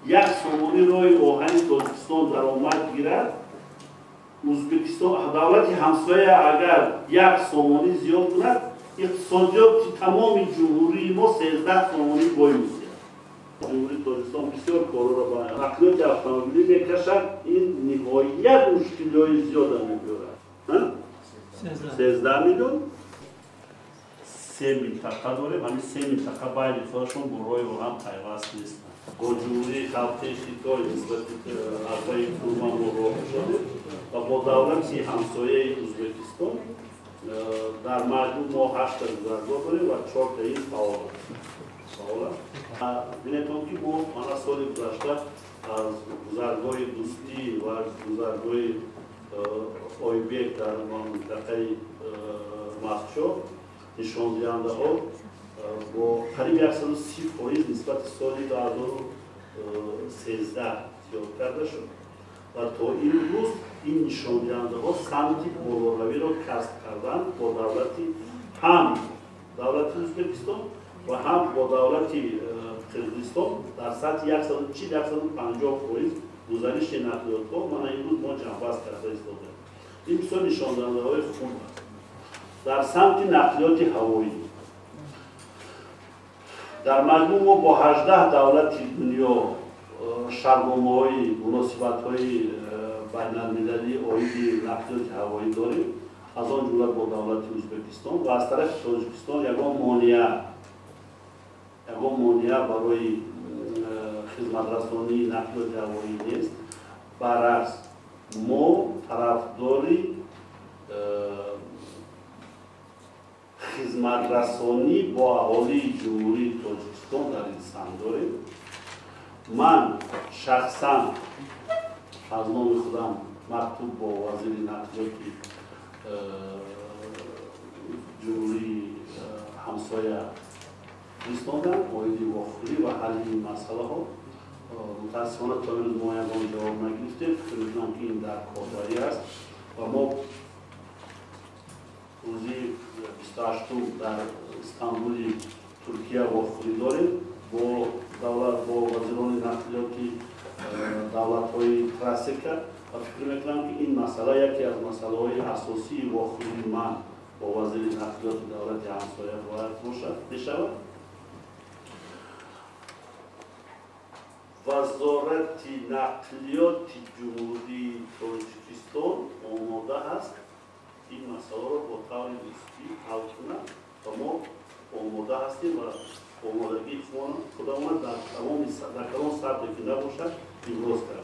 یک سومونی روی آهن تاجیکستان درآمد گیرد، ازبکستان دولت همسایه اگر یک سومونی زیاد کند، اقتصادیات تمام جمهوری ما 13 سومونی بای می‌گیرد. جمهوری تاجیکستان بسیار کارا را با نقلیات اتومبیلی میکشد، این نهایت مشکل‌های زیاد می‌آورد. 13 میلیون 3 منطقه داره، همین 3 منطقه بین خودشون با روی هم پیوست نیستند. با جمهوری خلقی خیتای نسبت اعضای فرمان مواجه شده و با دولت همسایه ازبکستان در مجموع ما 8 تا گذرگاه داریم و 4 تا این فعال است. بینیدم که ما سال گذشته از گذرگاه دوستی و گذرگاه آیبک در منطقه مخشو نشان دهنده ها با قریب 130% نسبت سال 2013 زیاد کرده شد و تا این روز این نشان دهنده ها سمت بالاروی را کسب کردن با دولتی هم دولت ازبکستان و هم با دولت قرقیزستان در سطح 140-150% گزارش نقلیات ها من امروز ما جنبست کرده ایستاده. این بسیار نشان دهنده های خوب است. در سمت نقلیات هوایی در مجموع ما با 18 دولت دنیا شرمنامه‌های مناسبت‌های بین‌المللی عاید نقلیات هوایی داریم، از آن جمله با دولت ازبکستان و از طرف تاجیکستان یگان مانع برای خدمت رسانی نقلیات هوایی نیست. برعکس ما طرفداری خدمت رسانی با اهالی جمهوری تاجیکستان در این سمت داریم. من شخصا از نام خودم مکتوب با وزیر نقلیات جمهوری همسایه فرستادم عاید واخوری و حل این مسئله ها. متاسفانه تا امروز ما یگان جواب نگرفتیم. فکر می‌کنم که این در کاربری است و ما روزی 28 در استانبول ترکیه واخوری داریم با دولت با وزیران نقلیاتی دولت‌های کلاسیک و فکر می‌کنم که این مسئله یکی از مسائل اساسی واخوری من با وزیر نقلیات دولت همسایه باید بشود. وزارت نقلیات جمهوری تاجیکستان آماده است این مسئله را با طور دوستی حل کند و ما آماده هستیم و آمادگی خودمان در تمام سطحی که نباشد ابراز کردیم.